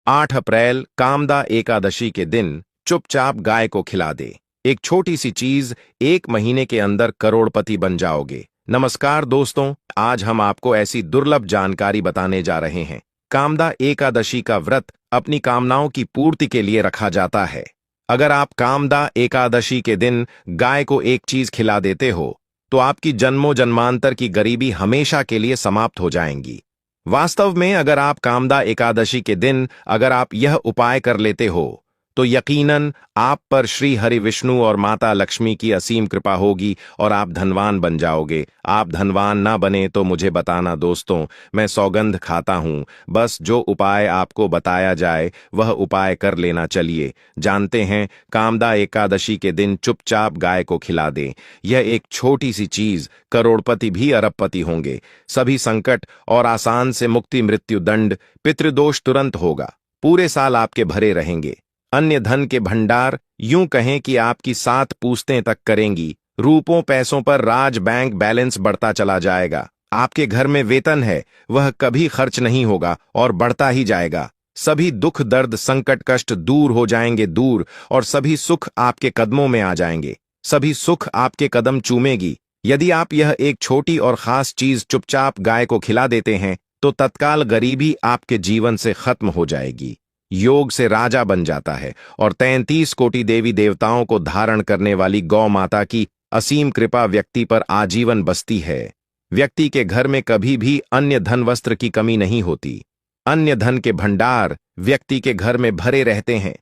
8 अप्रैल कामदा एकादशी के दिन चुपचाप गाय को खिला दे। एक छोटी सी चीज 1 महीने के अंदर करोड़पति बन जाओगे। नमस्कार दोस्तों, आज हम आपको ऐसी दुर्लभ जानकारी बताने जा रहे हैं। कामदा एकादशी का व्रत अपनी कामनाओं की पूर्ति के लिए रखा जाता है। अगर आप कामदा एकादशी के दिन गाय को एक चीज खिला देते हो तो आपकी जन्मों जन्मांतर की गरीबी हमेशा के लिए समाप्त हो जाएंगी। वास्तव में अगर आप कामदा एकादशी के दिन अगर आप यह उपाय कर लेते हो तो यकीनन आप पर श्री हरि विष्णु और माता लक्ष्मी की असीम कृपा होगी और आप धनवान बन जाओगे। आप धनवान ना बने तो मुझे बताना दोस्तों, मैं सौगंध खाता हूं। बस जो उपाय आपको बताया जाए वह उपाय कर लेना। चलिए जानते हैं। कामदा एकादशी के दिन चुपचाप गाय को खिला दें। यह एक छोटी सी चीज करोड़पति भी अरबपति होंगे। सभी संकट और आसान से मुक्ति, मृत्यु दंड, पितृदोष तुरंत होगा। पूरे साल आपके भरे रहेंगे। अन्य धन के भंडार यूं कहें कि आपकी 7 पूछतें तक करेंगी। रूपों पैसों पर राज बैंक बैलेंस बढ़ता चला जाएगा। आपके घर में वेतन है वह कभी खर्च नहीं होगा और बढ़ता ही जाएगा। सभी दुख दर्द संकट कष्ट दूर हो जाएंगे दूर, और सभी सुख आपके कदमों में आ जाएंगे। सभी सुख आपके कदम चूमेगी। यदि आप यह एक छोटी और खास चीज चुपचाप गाय को खिला देते हैं तो तत्काल गरीबी आपके जीवन से खत्म हो जाएगी। योग से राजा बन जाता है और 33 कोटि देवी देवताओं को धारण करने वाली गौ माता की असीम कृपा व्यक्ति पर आजीवन बसती है। व्यक्ति के घर में कभी भी अन्य धन वस्त्र की कमी नहीं होती। अन्य धन के भंडार व्यक्ति के घर में भरे रहते हैं।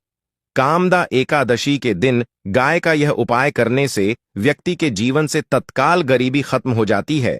कामदा एकादशी के दिन गाय का यह उपाय करने से व्यक्ति के जीवन से तत्काल गरीबी खत्म हो जाती है।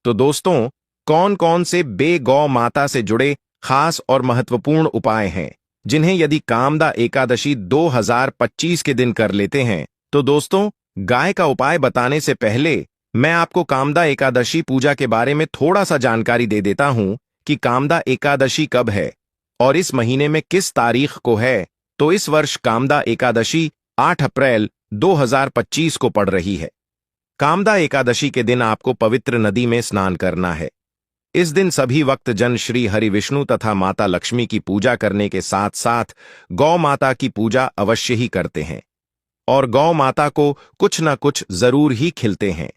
तो दोस्तों, कौन कौन से गौ माता से जुड़े खास और महत्वपूर्ण उपाय हैं जिन्हें यदि कामदा एकादशी 2025 के दिन कर लेते हैं? तो दोस्तों, गाय का उपाय बताने से पहले मैं आपको कामदा एकादशी पूजा के बारे में थोड़ा सा जानकारी दे देता हूं कि कामदा एकादशी कब है और इस महीने में किस तारीख को है। तो इस वर्ष कामदा एकादशी 8 अप्रैल 2025 को पड़ रही है। कामदा एकादशी के दिन आपको पवित्र नदी में स्नान करना है। इस दिन सभी वक्त जन श्री हरि विष्णु तथा माता लक्ष्मी की पूजा करने के साथ साथ गौ माता की पूजा अवश्य ही करते हैं और गौ माता को कुछ न कुछ जरूर ही खिलते हैं।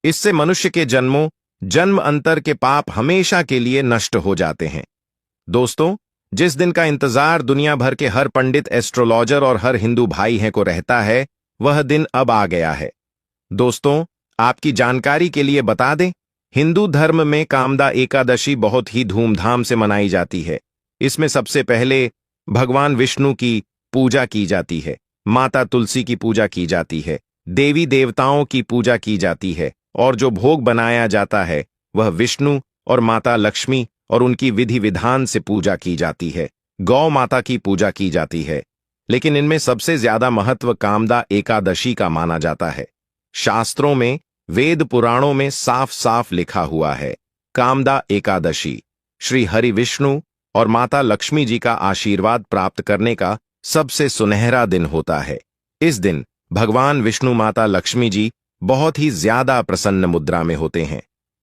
इससे मनुष्य के जन्म अंतर के पाप हमेशा के लिए नष्ट हो जाते हैं। दोस्तों, जिस दिन का इंतजार दुनिया भर के हर पंडित, एस्ट्रोलॉजर और हर हिंदू भाई हैं को रहता है, वह दिन अब आ गया है। दोस्तों, आपकी जानकारी के लिए बता दें, हिंदू धर्म में कामदा एकादशी बहुत ही धूमधाम से मनाई जाती है। इसमें सबसे पहले भगवान विष्णु की पूजा की जाती है, माता तुलसी की पूजा की जाती है, देवी देवताओं की पूजा की जाती है और जो भोग बनाया जाता है वह विष्णु और माता लक्ष्मी और उनकी विधि विधान से पूजा की जाती है। गौ माता की पूजा की जाती है, लेकिन इनमें सबसे ज्यादा महत्व कामदा एकादशी का माना जाता है। शास्त्रों में, वेद पुराणों में साफ साफ लिखा हुआ है, कामदा एकादशी श्री हरि विष्णु और माता लक्ष्मी जी का आशीर्वाद प्राप्त करने का सबसे सुनहरा दिन होता है। इस दिन भगवान विष्णु, माता लक्ष्मी जी बहुत ही ज्यादा प्रसन्न मुद्रा में होते हैं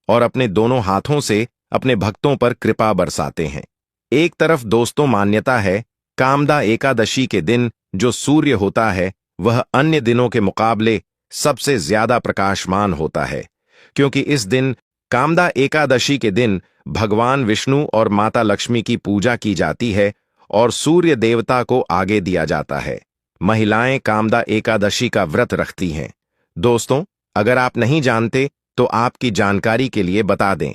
और अपने दोनों हाथों से अपने भक्तों पर कृपा बरसाते हैं। एक तरफ दोस्तों मान्यता है, कामदा एकादशी के दिन जो सूर्य होता है वह अन्य दिनों के मुकाबले सबसे ज्यादा प्रकाशमान होता है, क्योंकि इस दिन कामदा एकादशी के दिन भगवान विष्णु और माता लक्ष्मी की पूजा की जाती है और सूर्य देवता को आगे दिया जाता है। महिलाएं कामदा एकादशी का व्रत रखती हैं। दोस्तों, अगर आप नहीं जानते तो आपकी जानकारी के लिए बता दें,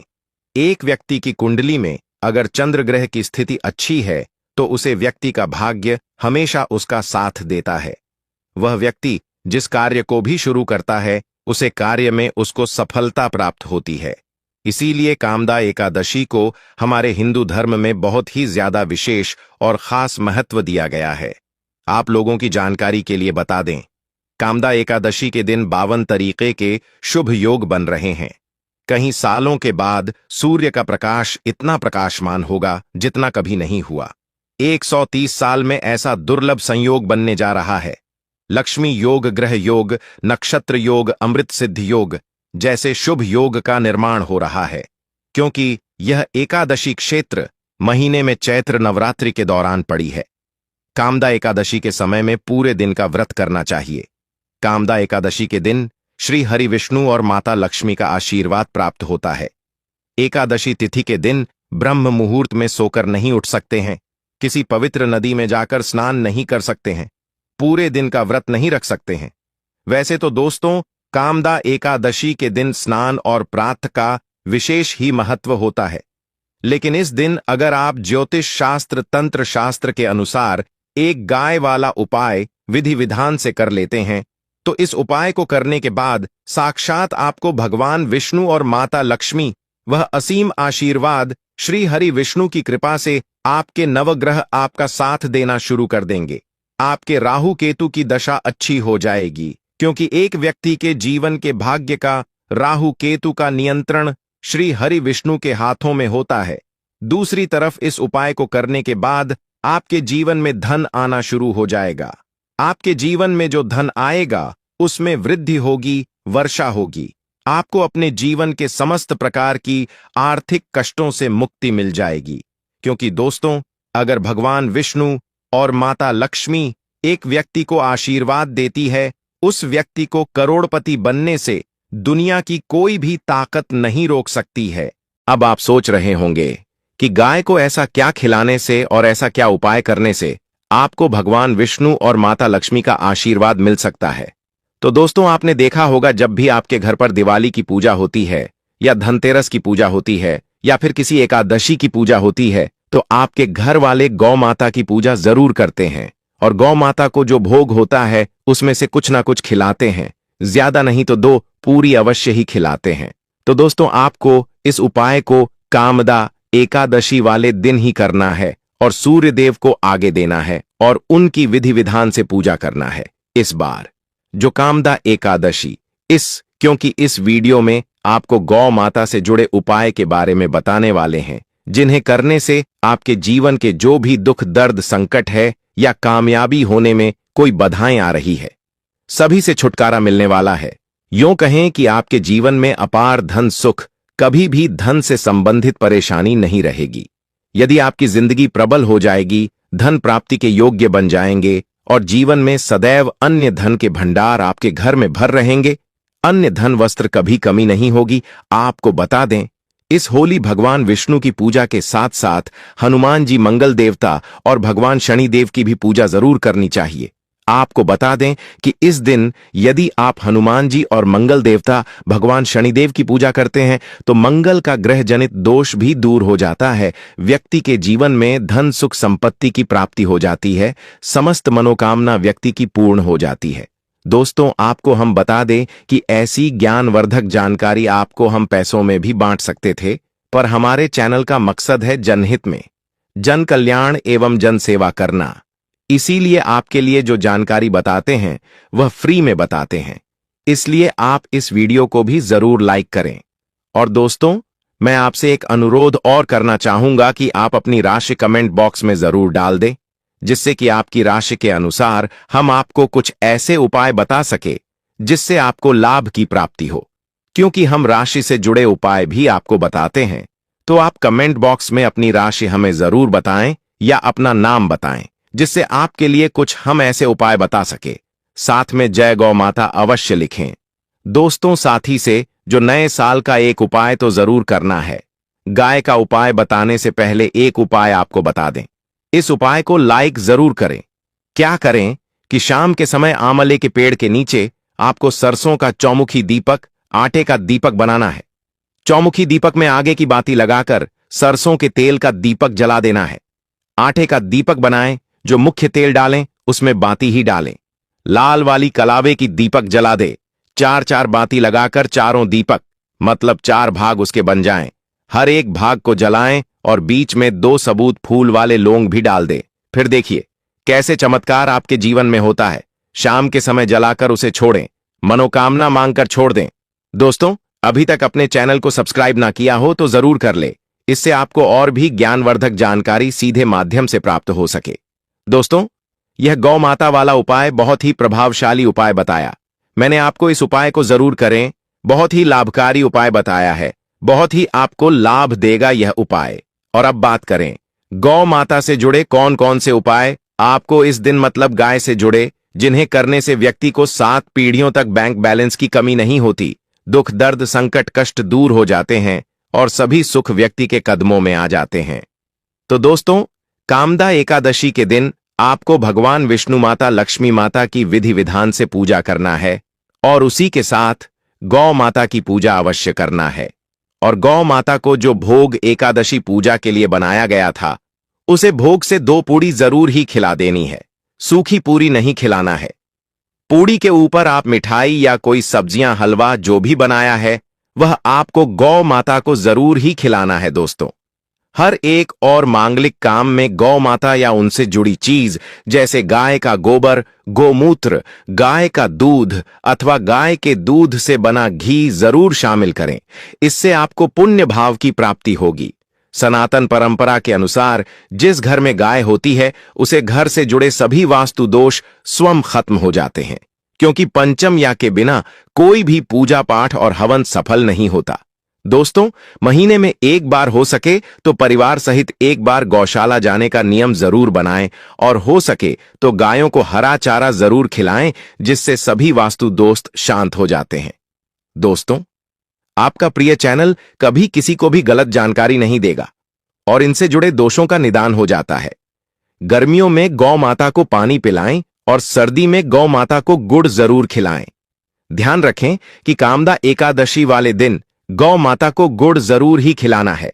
एक व्यक्ति की कुंडली में अगर चंद्र ग्रह की स्थिति अच्छी है तो उसे व्यक्ति का भाग्य हमेशा उसका साथ देता है। वह व्यक्ति जिस कार्य को भी शुरू करता है उसे कार्य में उसको सफलता प्राप्त होती है। इसीलिए कामदा एकादशी को हमारे हिंदू धर्म में बहुत ही ज्यादा विशेष और खास महत्व दिया गया है। आप लोगों की जानकारी के लिए बता दें, कामदा एकादशी के दिन 52 तरीके के शुभ योग बन रहे हैं। कहीं सालों के बाद सूर्य का प्रकाश इतना प्रकाशमान होगा जितना कभी नहीं हुआ। 130 साल में ऐसा दुर्लभ संयोग बनने जा रहा है। लक्ष्मी योग, ग्रह योग, नक्षत्र योग, अमृत सिद्ध योग जैसे शुभ योग का निर्माण हो रहा है, क्योंकि यह एकादशी क्षेत्र महीने में चैत्र नवरात्रि के दौरान पड़ी है। कामदा एकादशी के समय में पूरे दिन का व्रत करना चाहिए। कामदा एकादशी के दिन श्री हरि विष्णु और माता लक्ष्मी का आशीर्वाद प्राप्त होता है। एकादशी तिथि के दिन ब्रह्म मुहूर्त में सोकर नहीं उठ सकते हैं, किसी पवित्र नदी में जाकर स्नान नहीं कर सकते हैं, पूरे दिन का व्रत नहीं रख सकते हैं। वैसे तो दोस्तों, कामदा एकादशी के दिन स्नान और प्रातः का विशेष ही महत्व होता है, लेकिन इस दिन अगर आप ज्योतिष शास्त्र तंत्र शास्त्र के अनुसार एक गाय वाला उपाय विधि विधान से कर लेते हैं, तो इस उपाय को करने के बाद साक्षात आपको भगवान विष्णु और माता लक्ष्मी वह असीम आशीर्वाद श्री हरि विष्णु की कृपा से आपके नवग्रह आपका साथ देना शुरू कर देंगे। आपके राहु केतु की दशा अच्छी हो जाएगी, क्योंकि एक व्यक्ति के जीवन के भाग्य का राहु केतु का नियंत्रण श्री हरि विष्णु के हाथों में होता है। दूसरी तरफ इस उपाय को करने के बाद आपके जीवन में धन आना शुरू हो जाएगा। आपके जीवन में जो धन आएगा उसमें वृद्धि होगी, वर्षा होगी। आपको अपने जीवन के समस्त प्रकार की आर्थिक कष्टों से मुक्ति मिल जाएगी, क्योंकि दोस्तों, अगर भगवान विष्णु और माता लक्ष्मी एक व्यक्ति को आशीर्वाद देती है, उस व्यक्ति को करोड़पति बनने से दुनिया की कोई भी ताकत नहीं रोक सकती है। अब आप सोच रहे होंगे कि गाय को ऐसा क्या खिलाने से और ऐसा क्या उपाय करने से आपको भगवान विष्णु और माता लक्ष्मी का आशीर्वाद मिल सकता है। तो दोस्तों, आपने देखा होगा जब भी आपके घर पर दिवाली की पूजा होती है या धनतेरस की पूजा होती है या फिर किसी एकादशी की पूजा होती है, तो आपके घर वाले गौ माता की पूजा जरूर करते हैं और गौ माता को जो भोग होता है उसमें से कुछ ना कुछ खिलाते हैं, ज्यादा नहीं तो 2 पूरी अवश्य ही खिलाते हैं। तो दोस्तों, आपको इस उपाय को कामदा एकादशी वाले दिन ही करना है और सूर्य देव को आगे देना है और उनकी विधि विधान से पूजा करना है। इस बार जो कामदा एकादशी क्योंकि इस वीडियो में आपको गौ माता से जुड़े उपाय के बारे में बताने वाले हैं, जिन्हें करने से आपके जीवन के जो भी दुख दर्द संकट है या कामयाबी होने में कोई बाधाएं आ रही है, सभी से छुटकारा मिलने वाला है। यूं कहें कि आपके जीवन में अपार धन सुख, कभी भी धन से संबंधित परेशानी नहीं रहेगी। यदि आपकी जिंदगी प्रबल हो जाएगी, धन प्राप्ति के योग्य बन जाएंगे और जीवन में सदैव अन्य धन के भंडार आपके घर में भर रहेंगे, अन्य धन वस्त्र कभी कमी नहीं होगी। आपको बता दें, इस होली भगवान विष्णु की पूजा के साथ साथ हनुमान जी मंगल देवता और भगवान शनिदेव की भी पूजा जरूर करनी चाहिए। आपको बता दें कि इस दिन यदि आप हनुमान जी और मंगल देवता भगवान शनिदेव की पूजा करते हैं तो मंगल का ग्रह जनित दोष भी दूर हो जाता है, व्यक्ति के जीवन में धन सुख संपत्ति की प्राप्ति हो जाती है, समस्त मनोकामना व्यक्ति की पूर्ण हो जाती है। दोस्तों, आपको हम बता दें कि ऐसी ज्ञानवर्धक जानकारी आपको हम पैसों में भी बांट सकते थे, पर हमारे चैनल का मकसद है जनहित में जन कल्याण एवं जन सेवा करना। इसीलिए आपके लिए जो जानकारी बताते हैं वह फ्री में बताते हैं, इसलिए आप इस वीडियो को भी जरूर लाइक करें। और दोस्तों, मैं आपसे एक अनुरोध और करना चाहूंगा कि आप अपनी राशि कमेंट बॉक्स में जरूर डाल दें, जिससे कि आपकी राशि के अनुसार हम आपको कुछ ऐसे उपाय बता सके जिससे आपको लाभ की प्राप्ति हो। क्योंकि हम राशि से जुड़े उपाय भी आपको बताते हैं, तो आप कमेंट बॉक्स में अपनी राशि हमें जरूर बताएं या अपना नाम बताएं, जिससे आपके लिए कुछ हम ऐसे उपाय बता सके। साथ में जय गौ माता अवश्य लिखें। दोस्तों, साथी से जो नए साल का एक उपाय तो जरूर करना है। गाय का उपाय बताने से पहले एक उपाय आपको बता दें, इस उपाय को लाइक जरूर करें। क्या करें कि शाम के समय आंवले के पेड़ के नीचे आपको सरसों का चौमुखी दीपक, आटे का दीपक बनाना है। चौमुखी दीपक में आगे की बाती लगाकर सरसों के तेल का दीपक जला देना है। आटे का दीपक बनाएं, जो मुख्य तेल डालें उसमें बाती ही डालें। लाल वाली कलावे की दीपक जला दे। 4-4 बाती लगाकर चारों दीपक मतलब 4 भाग उसके बन जाएं। हर एक भाग को जलाएं और बीच में 2 सबूत फूल वाले लौंग भी डाल दे। फिर देखिए कैसे चमत्कार आपके जीवन में होता है। शाम के समय जलाकर उसे छोड़ें, मनोकामना मांगकर छोड़ दें। दोस्तों, अभी तक अपने चैनल को सब्सक्राइब ना किया हो तो जरूर कर ले, इससे आपको और भी ज्ञानवर्धक जानकारी सीधे माध्यम से प्राप्त हो सके। दोस्तों, यह गौ माता वाला उपाय बहुत ही प्रभावशाली उपाय बताया। मैंने आपको इस उपाय को जरूर करें, बहुत ही लाभकारी उपाय बताया है, बहुत ही आपको लाभ देगा यह उपाय। और अब बात करें गौ माता से जुड़े कौन कौन से उपाय आपको इस दिन मतलब गाय से जुड़े, जिन्हें करने से व्यक्ति को 7 पीढ़ियों तक बैंक बैलेंस की कमी नहीं होती, दुख दर्द संकट कष्ट दूर हो जाते हैं और सभी सुख व्यक्ति के कदमों में आ जाते हैं। तो दोस्तों, कामदा एकादशी के दिन आपको भगवान विष्णु माता लक्ष्मी माता की विधि विधान से पूजा करना है और उसी के साथ गौ माता की पूजा अवश्य करना है। और गौ माता को जो भोग एकादशी पूजा के लिए बनाया गया था, उसे भोग से 2 पूड़ी जरूर ही खिला देनी है, सूखी पूरी नहीं खिलाना है। पूड़ी के ऊपर आप मिठाई या कोई सब्जियां हलवा जो भी बनाया है वह आपको गौ माता को जरूर ही खिलाना है। दोस्तों, हर एक और मांगलिक काम में गौ माता या उनसे जुड़ी चीज जैसे गाय का गोबर, गोमूत्र, गाय का दूध अथवा गाय के दूध से बना घी जरूर शामिल करें। इससे आपको पुण्य भाव की प्राप्ति होगी। सनातन परंपरा के अनुसार जिस घर में गाय होती है उसे घर से जुड़े सभी वास्तु दोष स्वयं खत्म हो जाते हैं, क्योंकि पंचम या के बिना कोई भी पूजा पाठ और हवन सफल नहीं होता। दोस्तों, महीने में एक बार हो सके तो परिवार सहित एक बार गौशाला जाने का नियम जरूर बनाएं और हो सके तो गायों को हरा चारा जरूर खिलाएं, जिससे सभी वास्तु दोष शांत हो जाते हैं। दोस्तों, आपका प्रिय चैनल कभी किसी को भी गलत जानकारी नहीं देगा और इनसे जुड़े दोषों का निदान हो जाता है। गर्मियों में गौ माता को पानी पिलाएं और सर्दी में गौ माता को गुड़ जरूर खिलाएं। ध्यान रखें कि कामदा एकादशी वाले दिन गौ माता को गुड़ जरूर ही खिलाना है।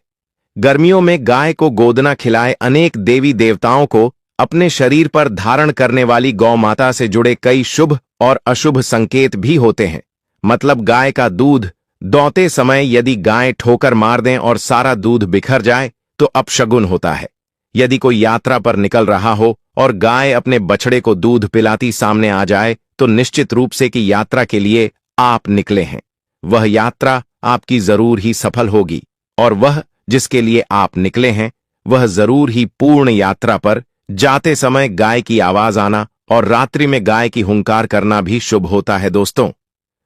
गर्मियों में गाय को गोदना खिलाए। अनेक देवी देवताओं को अपने शरीर पर धारण करने वाली गौ माता से जुड़े कई शुभ और अशुभ संकेत भी होते हैं। मतलब गाय का दूध दौते समय यदि गाय ठोकर मार दें और सारा दूध बिखर जाए तो अपशगुन होता है। यदि कोई यात्रा पर निकल रहा हो और गाय अपने बछड़े को दूध पिलाती सामने आ जाए तो निश्चित रूप से कि यात्रा के लिए आप निकले हैं, वह यात्रा आपकी जरूर ही सफल होगी और वह जिसके लिए आप निकले हैं वह जरूर ही पूर्ण यात्रा पर जाते समय गाय की आवाज आना और रात्रि में गाय की हुंकार करना भी शुभ होता है। दोस्तों,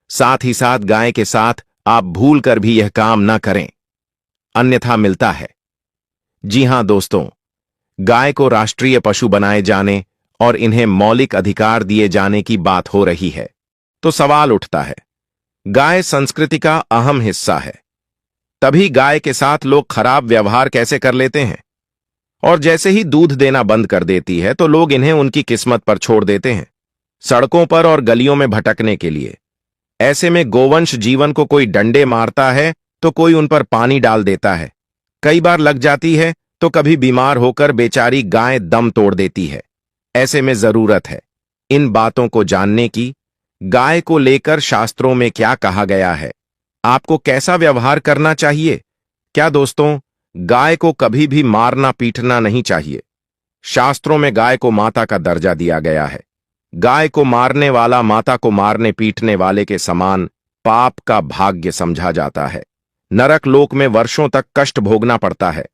साथ ही साथ गाय के साथ आप भूल कर भी यह काम न करें, अन्यथा मिलता है। जी हां दोस्तों, गाय को राष्ट्रीय पशु बनाए जाने और इन्हें मौलिक अधिकार दिए जाने की बात हो रही है, तो सवाल उठता है, गाय संस्कृति का अहम हिस्सा है, तभी गाय के साथ लोग खराब व्यवहार कैसे कर लेते हैं और जैसे ही दूध देना बंद कर देती है तो लोग इन्हें उनकी किस्मत पर छोड़ देते हैं, सड़कों पर और गलियों में भटकने के लिए। ऐसे में गोवंश जीवन को कोई डंडे मारता है तो कोई उन पर पानी डाल देता है, कई बार लग जाती है तो कभी बीमार होकर बेचारी गाय दम तोड़ देती है। ऐसे में जरूरत है इन बातों को जानने की। गाय को लेकर शास्त्रों में क्या कहा गया है, आपको कैसा व्यवहार करना चाहिए? क्या दोस्तों, गाय को कभी भी मारना पीटना नहीं चाहिए। शास्त्रों में गाय को माता का दर्जा दिया गया है। गाय को मारने वाला माता को मारने पीटने वाले के समान पाप का भाग्य समझा जाता है। नरक लोक में वर्षों तक कष्ट भोगना पड़ता है।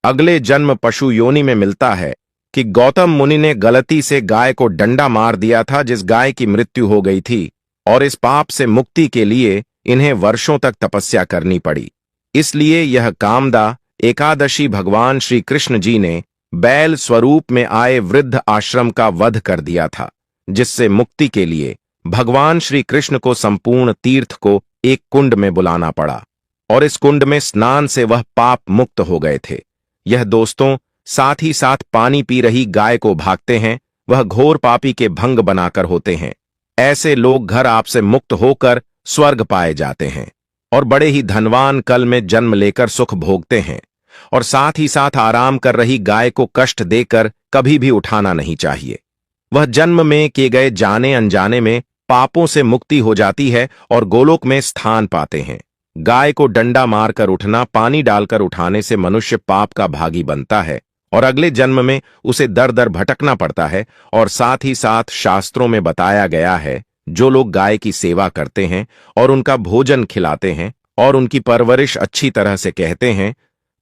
अगले जन्म पशु योनि में मिलता है कि गौतम मुनि ने गलती से गाय को डंडा मार दिया था, जिस गाय की मृत्यु हो गई थी, और इस पाप से मुक्ति के लिए इन्हें वर्षों तक तपस्या करनी पड़ी। इसलिए यह कामदा एकादशी भगवान श्री कृष्ण जी ने बैल स्वरूप में आए वृद्ध आश्रम का वध कर दिया था, जिससे मुक्ति के लिए भगवान श्री कृष्ण को संपूर्ण तीर्थ को एक कुंड में बुलाना पड़ा और इस कुंड में स्नान से वह पाप मुक्त हो गए थे। यह दोस्तों साथ ही साथ पानी पी रही गाय को भागते हैं, वह घोर पापी के भंग बनाकर होते हैं। ऐसे लोग घर आपसे मुक्त होकर स्वर्ग पाए जाते हैं और बड़े ही धनवान कल में जन्म लेकर सुख भोगते हैं। और साथ ही साथ आराम कर रही गाय को कष्ट देकर कभी भी उठाना नहीं चाहिए। वह जन्म में किए गए जाने अनजाने में पापों से मुक्ति हो जाती है और गोलोक में स्थान पाते हैं। गाय को डंडा मारकर उठना, पानी डालकर उठाने से मनुष्य पाप का भागी बनता है और अगले जन्म में उसे दर दर भटकना पड़ता है। और साथ ही साथ शास्त्रों में बताया गया है, जो लोग गाय की सेवा करते हैं और उनका भोजन खिलाते हैं और उनकी परवरिश अच्छी तरह से कहते हैं,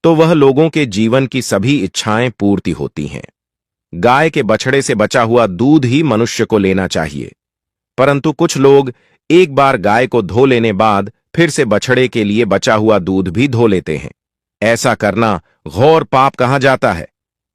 तो वह लोगों के जीवन की सभी इच्छाएं पूर्ति होती हैं। गाय के बछड़े से बचा हुआ दूध ही मनुष्य को लेना चाहिए, परंतु कुछ लोग एक बार गाय को धो लेने बाद फिर से बछड़े के लिए बचा हुआ दूध भी धो लेते हैं। ऐसा करना घोर पाप कहा जाता है।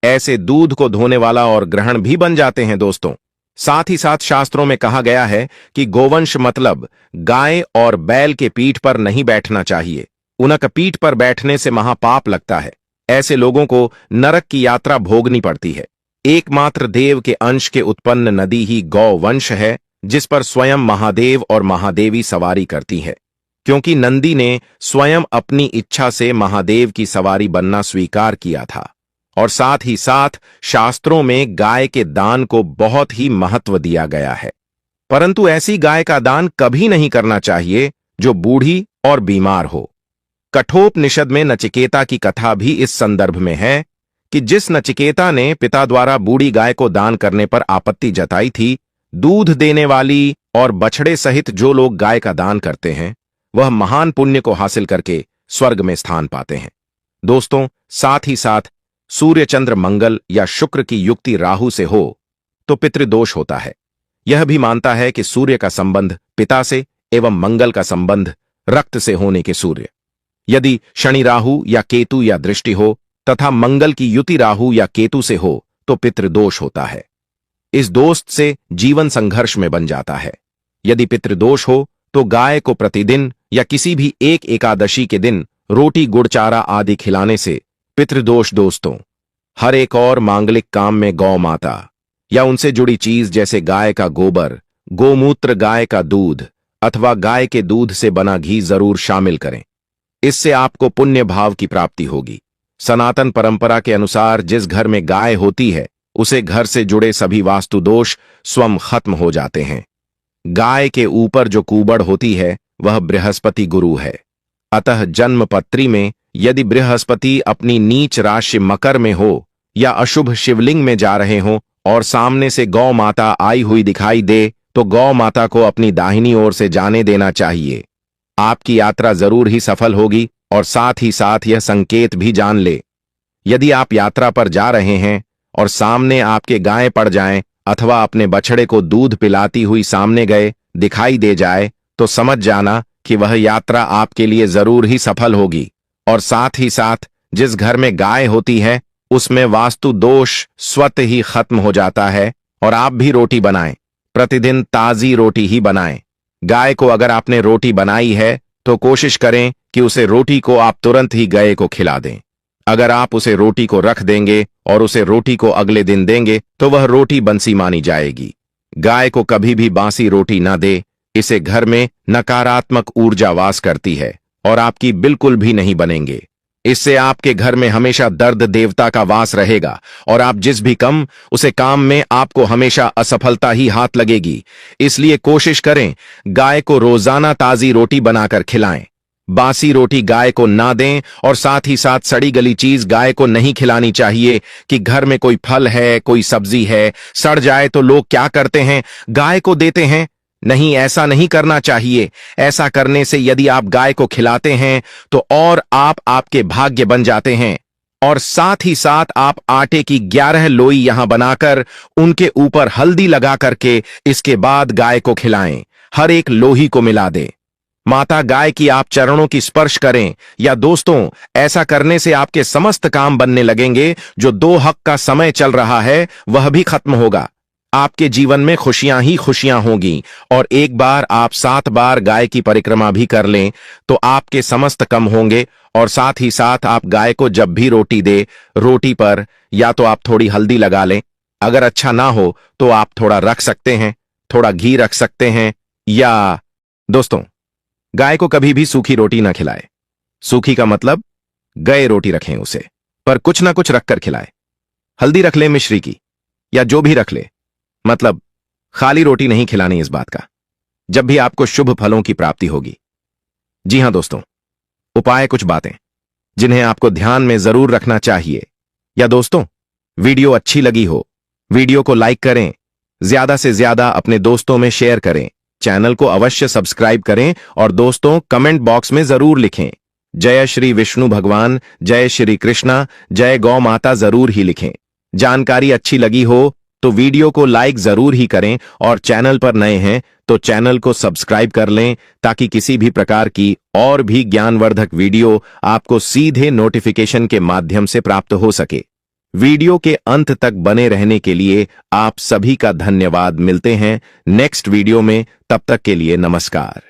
ऐसे दूध को धोने वाला और ग्रहण भी बन जाते हैं दोस्तों। साथ ही साथ शास्त्रों में कहा गया है कि गोवंश मतलब गाय और बैल के पीठ पर नहीं बैठना चाहिए। उनक पीठ पर बैठने से महापाप लगता है। ऐसे लोगों को नरक की यात्रा भोगनी पड़ती है। एकमात्र देव के अंश के उत्पन्न नदी ही गौवंश है, जिस पर स्वयं महादेव और महादेवी सवारी करती है, क्योंकि नंदी ने स्वयं अपनी इच्छा से महादेव की सवारी बनना स्वीकार किया था। और साथ ही साथ शास्त्रों में गाय के दान को बहुत ही महत्व दिया गया है। परंतु ऐसी गाय का दान कभी नहीं करना चाहिए जो बूढ़ी और बीमार हो। कठोपनिषद में नचिकेता की कथा भी इस संदर्भ में है कि जिस नचिकेता ने पिता द्वारा बूढ़ी गाय को दान करने पर आपत्ति जताई थी, दूध देने वाली और बछड़े सहित जो लोग गाय का दान करते हैं वह महान पुण्य को हासिल करके स्वर्ग में स्थान पाते हैं। दोस्तों, साथ ही साथ सूर्य चंद्र मंगल या शुक्र की युक्ति राहु से हो तो पितृदोष होता है। यह भी मानता है कि सूर्य का संबंध पिता से एवं मंगल का संबंध रक्त से होने के सूर्य। यदि शनि राहु या केतु या दृष्टि हो तथा मंगल की युति राहु या केतु से हो तो पितृदोष होता है। इस दोष से जीवन संघर्ष में बन जाता है। यदि पितृदोष हो तो गाय को प्रतिदिन या किसी भी एक एकादशी के दिन रोटी गुड़ चारा आदि खिलाने से पितृदोष दोस्तों, हर एक और मांगलिक काम में गौ माता या उनसे जुड़ी चीज जैसे गाय का गोबर, गोमूत्र, गाय का दूध अथवा गाय के दूध से बना घी जरूर शामिल करें। इससे आपको पुण्य भाव की प्राप्ति होगी। सनातन परंपरा के अनुसार जिस घर में गाय होती है उसे घर से जुड़े सभी वास्तु दोष स्वयं खत्म हो जाते हैं। गाय के ऊपर जो कुबड़ होती है वह बृहस्पति गुरु है। अतः जन्म पत्री में यदि बृहस्पति अपनी नीच राशि मकर में हो या अशुभ शिवलिंग में जा रहे हो और सामने से गौ माता आई हुई दिखाई दे तो गौ माता को अपनी दाहिनी ओर से जाने देना चाहिए। आपकी यात्रा जरूर ही सफल होगी। और साथ ही साथ यह संकेत भी जान ले, यदि आप यात्रा पर जा रहे हैं और सामने आपके गाय पड़ जाएं अथवा अपने बछड़े को दूध पिलाती हुई सामने गए दिखाई दे जाए तो समझ जाना कि वह यात्रा आपके लिए जरूर ही सफल होगी। और साथ ही साथ जिस घर में गाय होती है उसमें वास्तु दोष स्वतः ही खत्म हो जाता है। और आप भी रोटी बनाएं, प्रतिदिन ताजी रोटी ही बनाएं। गाय को अगर आपने रोटी बनाई है तो कोशिश करें कि उसे रोटी को आप तुरंत ही गाय को खिला दें। अगर आप उसे रोटी को रख देंगे और उसे रोटी को अगले दिन देंगे तो वह रोटी बंसी मानी जाएगी। गाय को कभी भी बासी रोटी न दे, इसे घर में नकारात्मक ऊर्जा वास करती है और आपकी बिल्कुल भी नहीं बनेंगे। इससे आपके घर में हमेशा दर्द देवता का वास रहेगा और आप जिस भी उसे काम में आपको हमेशा असफलता ही हाथ लगेगी। इसलिए कोशिश करें गाय को रोजाना ताजी रोटी बनाकर खिलाएं। बासी रोटी गाय को ना दें और साथ ही साथ सड़ी गली चीज गाय को नहीं खिलानी चाहिए कि घर में कोई फल है, कोई सब्जी है, सड़ जाए तो लोग क्या करते हैं, गाय को देते हैं। नहीं, ऐसा नहीं करना चाहिए। ऐसा करने से यदि आप गाय को खिलाते हैं तो और आप आपके भाग्य बन जाते हैं। और साथ ही साथ आप आटे की 11 लोई यहां बनाकर उनके ऊपर हल्दी लगा करके इसके बाद गाय को खिलाएं। हर एक लोही को मिला दें। माता गाय की आप चरणों की स्पर्श करें। या दोस्तों, ऐसा करने से आपके समस्त काम बनने लगेंगे। जो 2 हक का समय चल रहा है वह भी खत्म होगा। आपके जीवन में खुशियां ही खुशियां होंगी। और एक बार आप 7 बार गाय की परिक्रमा भी कर लें तो आपके समस्त कम होंगे। और साथ ही साथ आप गाय को जब भी रोटी दे, रोटी पर या तो आप थोड़ी हल्दी लगा लें। अगर अच्छा ना हो तो आप थोड़ा रख सकते हैं, थोड़ा घी रख सकते हैं। या दोस्तों, गाय को कभी भी सूखी रोटी ना खिलाए। सूखी का मतलब गए रोटी रखें उसे, पर कुछ ना कुछ रखकर खिलाए। हल्दी रख ले मिश्री की या जो भी रख ले, मतलब खाली रोटी नहीं खिलानी। इस बात का जब भी आपको शुभ फलों की प्राप्ति होगी। जी हां दोस्तों, उपाय कुछ बातें जिन्हें आपको ध्यान में जरूर रखना चाहिए। या दोस्तों, वीडियो अच्छी लगी हो, वीडियो को लाइक करें, ज्यादा से ज्यादा अपने दोस्तों में शेयर करें, चैनल को अवश्य सब्सक्राइब करें और दोस्तों कमेंट बॉक्स में जरूर लिखें जय श्री विष्णु भगवान, जय श्री कृष्णा, जय गौ माता जरूर ही लिखें। जानकारी अच्छी लगी हो तो वीडियो को लाइक जरूर ही करें और चैनल पर नए हैं तो चैनल को सब्सक्राइब कर लें ताकि किसी भी प्रकार की और भी ज्ञानवर्धक वीडियो आपको सीधे नोटिफिकेशन के माध्यम से प्राप्त हो सके। वीडियो के अंत तक बने रहने के लिए आप सभी का धन्यवाद। मिलते हैं नेक्स्ट वीडियो में, तब तक के लिए नमस्कार।